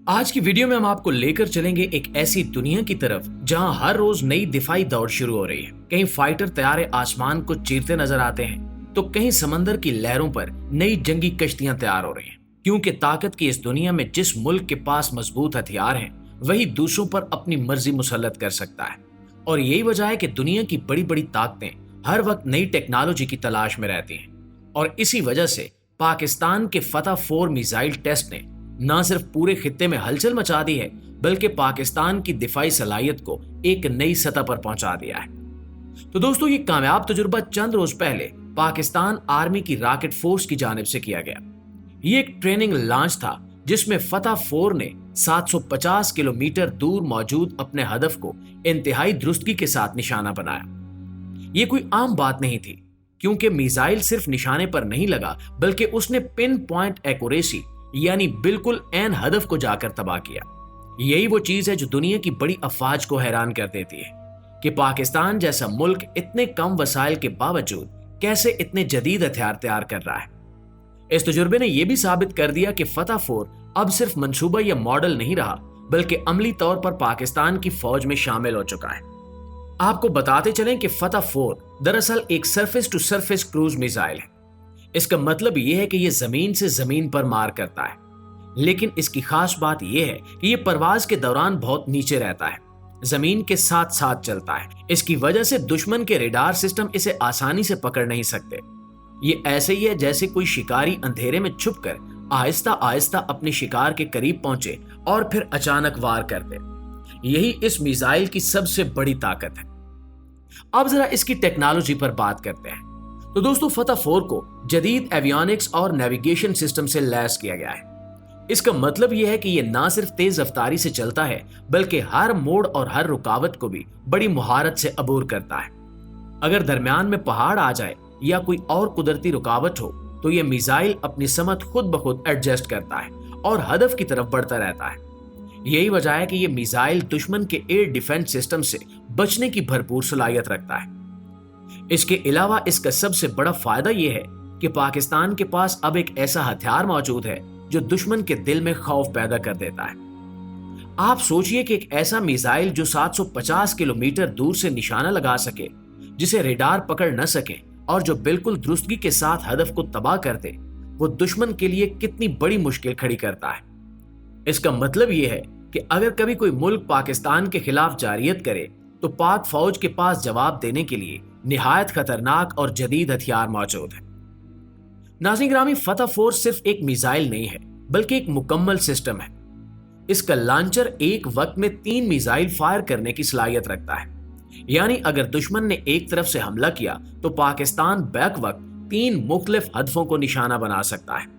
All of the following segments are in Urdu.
آج کی ویڈیو میں ہم آپ کو لے کر چلیں گے ایک ایسی دنیا کی طرف جہاں ہر روز نئی دفاعی دوڑ شروع ہو رہی ہے۔ کہیں فائٹر طیارے آسمان کو چیرتے نظر آتے ہیں تو کہیں سمندر کی لہروں پر نئی جنگی کشتیاں تیار ہو رہی ہیں، کیونکہ طاقت کی اس دنیا میں جس ملک کے پاس مضبوط ہتھیار ہیں وہی دوسروں پر اپنی مرضی مسلط کر سکتا ہے۔ اور یہی وجہ ہے کہ دنیا کی بڑی بڑی طاقتیں ہر وقت نئی ٹیکنالوجی کی تلاش میں رہتی ہیں، اور اسی وجہ سے پاکستان کے فتح 4 میزائل ٹیسٹ نے نہ صرف پورے خطے میں ہلچل مچا دی ہے بلکہ پاکستان کی دفاعی صلاحیت کو ایک نئی سطح پر پہنچا دیا ہے۔ تو دوستو، یہ کامیاب تجربہ چند روز پہلے پاکستان آرمی کی راکٹ فورس کی جانب سے کیا گیا۔ یہ ایک ٹریننگ لانچ تھا جس میں فتح 4 نے 750 کلومیٹر دور موجود اپنے ہدف کو انتہائی درستگی کے ساتھ نشانہ بنایا۔ یہ کوئی عام بات نہیں تھی، کیونکہ میزائل صرف نشانے پر نہیں لگا بلکہ اس نے پن پوائنٹ ایکوریسی یعنی بالکل عین ہدف کو جا کر تباہ کیا۔ یہی وہ چیز ہے جو دنیا کی بڑی افواج کو حیران کر دیتی ہے کہ پاکستان جیسا ملک اتنے کم وسائل کے باوجود کیسے اتنے جدید ہتھیار تیار کر رہا ہے۔ اس تجربے نے یہ بھی ثابت کر دیا کہ فتح 4 اب صرف منصوبہ یا ماڈل نہیں رہا بلکہ عملی طور پر پاکستان کی فوج میں شامل ہو چکا ہے۔ آپ کو بتاتے چلیں کہ فتح 4 دراصل ایک surface to surface cruise missile ہے۔ اس کا مطلب یہ ہے کہ یہ زمین سے زمین پر مار کرتا ہے، لیکن اس کی خاص بات یہ ہے کہ یہ پرواز کے دوران بہت نیچے رہتا ہے، زمین کے ساتھ ساتھ چلتا ہے۔ اس کی وجہ سے دشمن کے ریڈار سسٹم اسے آسانی سے پکڑ نہیں سکتے۔ یہ ایسے ہی ہے جیسے کوئی شکاری اندھیرے میں چھپ کر آہستہ آہستہ اپنے شکار کے قریب پہنچے اور پھر اچانک وار کر دے۔ یہی اس میزائل کی سب سے بڑی طاقت ہے۔ اب ذرا اس کی ٹیکنالوجی پر بات کرتے ہیں۔ تو دوستو، فتح 4 کو جدید ایویونکس اور نیویگیشن سسٹم سے لیس کیا گیا ہے۔ اس کا مطلب یہ ہے کہ یہ نہ صرف تیز رفتاری سے چلتا ہے بلکہ ہر موڑ اور ہر رکاوٹ کو بھی بڑی مہارت سے عبور کرتا ہے۔ اگر درمیان میں پہاڑ آ جائے یا کوئی اور قدرتی رکاوٹ ہو تو یہ میزائل اپنی سمت خود بخود ایڈجسٹ کرتا ہے اور ہدف کی طرف بڑھتا رہتا ہے۔ یہی وجہ ہے کہ یہ میزائل دشمن کے ایئر ڈیفنس سسٹم سے بچنے کی بھرپور صلاحیت رکھتا ہے۔ اس کے علاوہ اس کا سب سے بڑا فائدہ یہ ہے کہ پاکستان کے پاس اب ایک ایسا ہتھیار موجود ہے جو دشمن کے دل میں خوف پیدا کر دیتا ہے۔ آپ سوچئے کہ ایک ایسا میزائل جو 750 کلومیٹر دور سے نشانہ لگا سکے، جسے ریڈار پکڑ نہ سکے اور جو بالکل درستگی کے ساتھ ہدف کو تباہ کر دے، وہ دشمن کے لیے کتنی بڑی مشکل کھڑی کرتا ہے۔ اس کا مطلب یہ ہے کہ اگر کبھی کوئی ملک پاکستان کے خلاف جارحیت کرے تو پاک فوج کے پاس جواب دینے کے لیے نہایت خطرناک اور جدید ہتھیار موجود ہے۔ ناظرین گرامی، فتح 4 صرف ایک میزائل نہیں ہے بلکہ ایک مکمل سسٹم ہے۔ اس کا لانچر ایک وقت میں 3 میزائل فائر کرنے کی صلاحیت رکھتا ہے، یعنی اگر دشمن نے ایک طرف سے حملہ کیا تو پاکستان بیک وقت 3 مختلف ہدفوں کو نشانہ بنا سکتا ہے۔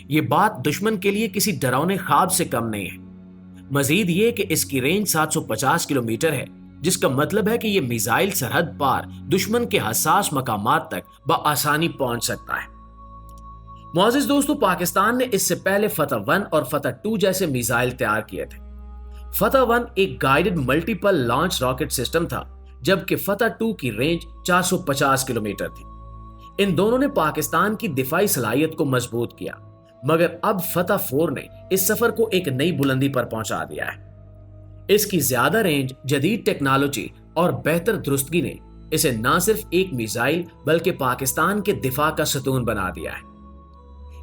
یہ بات دشمن کے لیے کسی ڈراؤنے خواب سے کم نہیں ہے۔ مزید یہ کہ اس کی رینج 750 کلومیٹر ہے، جس کا مطلب ہے کہ یہ میزائل سرحد پار دشمن کے حساس مقامات تک بآسانی پہنچ سکتا ہے۔ معزز دوستو، پاکستان نے اس سے پہلے فتح 1 اور فتح 2 جیسے میزائل تیار کیے تھے۔ فتح 1 ایک guided multiple launch rocket system تھا، جبکہ فتح 2 کی رینج 450 کلومیٹر تھی۔ ان دونوں نے پاکستان کی دفاعی صلاحیت کو مضبوط کیا، مگر اب فتح 4 نے اس سفر کو ایک نئی بلندی پر پہنچا دیا ہے۔ اس کی زیادہ رینج، جدید ٹیکنالوجی اور بہتر درستگی نے اسے نہ صرف ایک میزائل بلکہ پاکستان کے دفاع کا ستون بنا دیا ہے۔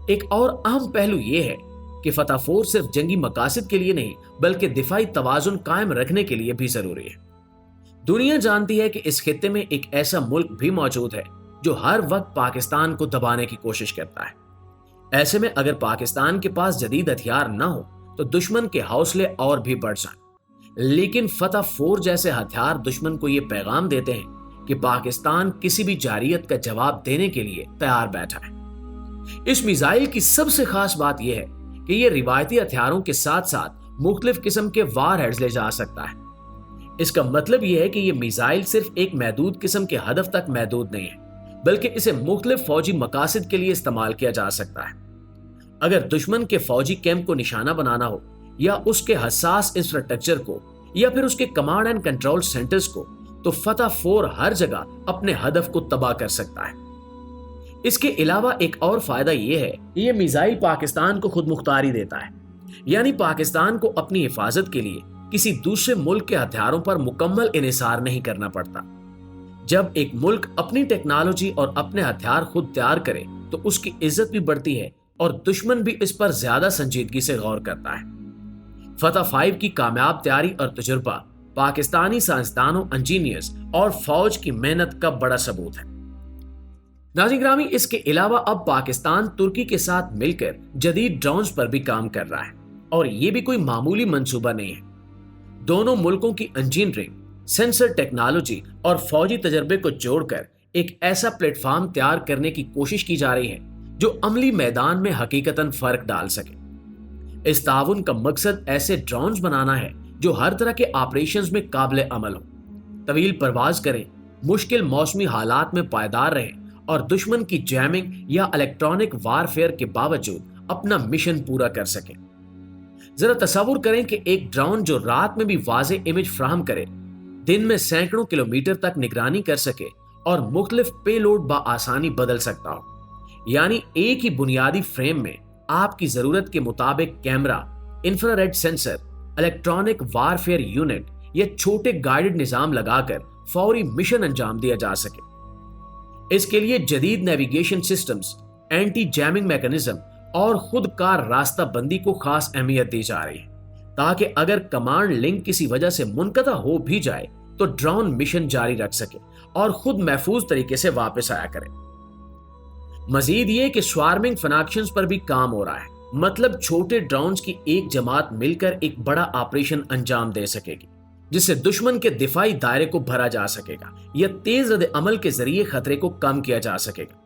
ایک اور اہم پہلو یہ ہے کہ فتح 4 صرف جنگی مقاصد کے لیے نہیں بلکہ دفاعی توازن قائم رکھنے کے لیے بھی ضروری ہے۔ دنیا جانتی ہے کہ اس خطے میں ایک ایسا ملک بھی موجود ہے جو ہر وقت پاکستان کو دبانے کی کوشش کرتا ہے۔ ایسے میں اگر پاکستان کے پاس جدید ہتھیار نہ ہو تو دشمن کے حوصلے اور بھی بڑھ جائیں، لیکن فتح 4 جیسے ہتھیار دشمن کو یہ پیغام دیتے ہیں کہ پاکستان کسی بھی جارحیت کا جواب دینے کے لیے تیار بیٹھا ہے۔ اس میزائل کی سب سے خاص بات یہ ہے کہ یہ روایتی ہتھیاروں کے ساتھ ساتھ مختلف قسم کے وار ہیڈز لے جا سکتا ہے۔ اس کا مطلب یہ ہے کہ یہ میزائل صرف ایک محدود قسم کے ہدف تک محدود نہیں ہے، بلکہ اسے مختلف فوجی مقاصد کے لیے استعمال کیا جا سکتا ہے۔ اگر دشمن کے فوجی کیمپ کو نشانہ بنانا ہو، یا اس کے حساس انفراسٹرکچر کو، یا پھر اس کے کمانڈ اینڈ کنٹرول سینٹرز کو، تو فتح 4 ہر جگہ اپنے ہدف کو تباہ کر سکتا ہے۔ اس کے علاوہ ایک اور فائدہ یہ ہے کہ یہ میزائل پاکستان کو خود مختاری دیتا ہے۔ یعنی پاکستان کو اپنی حفاظت کے لیے کسی دوسرے ملک کے ہتھیاروں پر مکمل انحصار نہیں کرنا پڑتا۔ جب ایک ملک اپنی ٹیکنالوجی اور اپنے ہتھیار خود تیار کرے تو اس کی عزت بھی بڑھتی ہے اور دشمن بھی اس پر زیادہ سنجیدگی سے غور کرتا ہے۔ فتح 5 کی کامیاب تیاری اور تجربہ پاکستانی سائنسدانوں، انجینئرز اور فوج کی محنت کا بڑا ثبوت ہے۔ ناظرین گرامی، اس کے علاوہ اب پاکستان ترکی کے ساتھ مل کر جدید ڈرونز پر بھی کام کر رہا ہے، اور یہ بھی کوئی معمولی منصوبہ نہیں ہے۔ دونوں ملکوں کی انجینئرنگ، سینسر ٹیکنالوجی اور فوجی تجربے کو جوڑ کر ایک ایسا پلیٹ فارم تیار کرنے کی کوشش کی جا رہی ہے جو عملی میدان میں حقیقتاً فرق ڈال سکے۔ اس تعاون کا مقصد ایسے ڈرونز بنانا ہے جو ہر طرح کے آپریشنز میں قابل عمل ہو، طویل پرواز کریں، مشکل موسمی حالات میں پائیدار رہیں اور دشمن کی جیمنگ یا الیکٹرانک وارفیئر کے باوجود اپنا مشن پورا کر سکیں۔ ذرا تصور کریں کہ ایک ڈرون جو رات میں بھی واضح امیج فراہم کرے، دن میں سینکڑوں کلومیٹر تک نگرانی کر سکے اور مختلف پے لوڈ بآسانی بدل سکتا ہو۔ یعنی ایک ہی بنیادی فریم میں آپ کی ضرورت کے مطابق camera, infrared sensor, electronic warfare unit یا چھوٹے گائیڈڈ نظام لگا کر فوری مشن انجام دیا جا سکے۔ اس کے لیے جدید navigation systems, anti jamming mechanism اور خود کار راستہ بندی کو خاص اہمیت دی جا رہی ہے، تاکہ اگر کمانڈ لنک کسی وجہ سے منقطع ہو بھی جائے تو ڈرون مشن جاری رکھ سکے اور خود محفوظ طریقے سے واپس آیا کرے۔ مزید یہ کہ سوارمنگ فنکشنز پر بھی کام ہو رہا ہے، مطلب چھوٹے ڈرونز کی ایک جماعت مل کر ایک بڑا آپریشن انجام دے سکے گی، جس سے دشمن کے دفاعی دائرے کو بھرا جا سکے گا یا تیز رد عمل کے ذریعے خطرے کو کم کیا جا سکے گا۔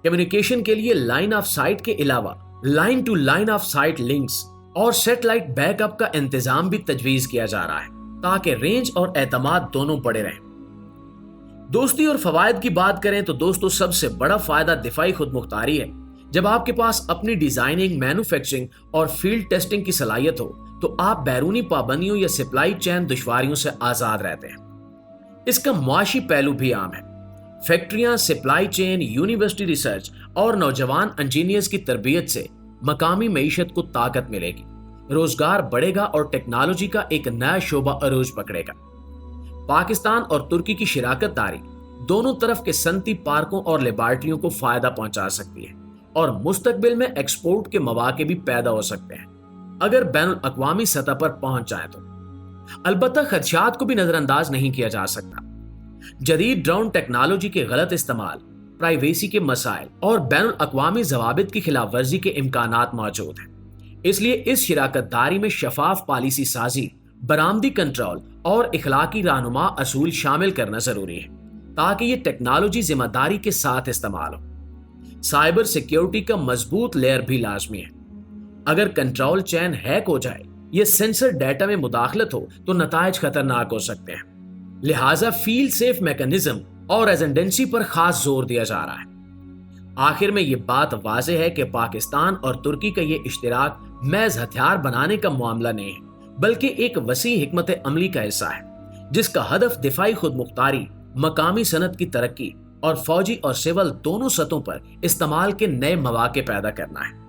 کمیونیکیشن کے لیے لائن آف سائٹ کے علاوہ line to line of sight links اور سیٹلائٹ بیک اپ کا انتظام بھی تجویز کیا جا رہا ہے، تاکہ رینج اور اعتماد دونوں بڑے رہیں۔ دوستی اور فوائد کی بات کریں تو دوستو، سب سے بڑا فائدہ دفاعی خود مختاری ہے۔ جب آپ کے پاس اپنی ڈیزائننگ، مینوفیکچرنگ اور فیلڈ ٹیسٹنگ کی صلاحیت ہو تو آپ بیرونی پابندیوں یا سپلائی چین دشواریوں سے آزاد رہتے ہیں۔ اس کا معاشی پہلو بھی عام ہے۔ فیکٹریاں، سپلائی چین، یونیورسٹی ریسرچ اور نوجوان انجینئرز کی تربیت سے مقامی معیشت کو طاقت ملے گی، روزگار بڑھے گا اور ٹیکنالوجی کا ایک نیا شعبہ عروج پکڑے گا۔ پاکستان اور ترکی کی شراکت داری دونوں طرف کے صنعتی پارکوں اور لیبارٹریوں کو فائدہ پہنچا سکتی ہے اور مستقبل میں ایکسپورٹ کے مواقع بھی پیدا ہو سکتے ہیں اگر بین الاقوامی سطح پر پہنچ جائے تو۔ البتہ خدشات کو بھی نظر انداز نہیں کیا جا سکتا۔ جدید ڈرون ٹیکنالوجی کے غلط استعمال، پرائیویسی کے مسائل اور بین الاقوامی ضوابط کی خلاف ورزی کے امکانات موجود ہیں۔ اس لیے اس شراکت داری میں شفاف پالیسی سازی، برآمدی کنٹرول اور اخلاقی رہنما اصول شامل کرنا ضروری ہے تاکہ یہ ٹیکنالوجی ذمہ داری کے ساتھ استعمال ہو۔ سائبر سیکیورٹی کا مضبوط لیئر بھی لازمی ہے۔ اگر کنٹرول چین ہیک ہو جائے یا سینسر ڈیٹا میں مداخلت ہو تو نتائج خطرناک ہو سکتے ہیں۔ لہٰذا فیلڈ سیف میکانزم اور ریزنڈنسی پر خاص زور دیا جا رہا ہے۔ آخر میں یہ بات واضح ہے کہ پاکستان اور ترکی کا یہ اشتراک محض ہتھیار بنانے کا معاملہ نہیں ہے، بلکہ ایک وسیع حکمت عملی کا حصہ ہے جس کا ہدف دفاعی خود مختاری، مقامی صنعت کی ترقی اور فوجی اور سول دونوں سطحوں پر استعمال کے نئے مواقع پیدا کرنا ہے۔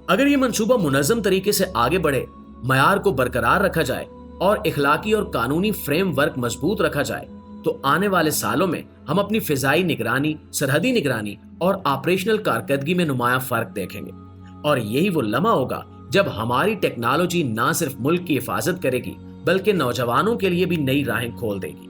اگر یہ منصوبہ منظم طریقے سے آگے بڑھے، معیار کو برقرار رکھا جائے اور اخلاقی اور قانونی فریم ورک مضبوط رکھا جائے تو آنے والے سالوں میں ہم اپنی فضائی نگرانی، سرحدی نگرانی اور آپریشنل کارکردگی میں نمایاں فرق دیکھیں گے، اور یہی وہ لمحہ ہوگا جب ہماری ٹیکنالوجی نہ صرف ملک کی حفاظت کرے گی بلکہ نوجوانوں کے لیے بھی نئی راہیں کھول دے گی۔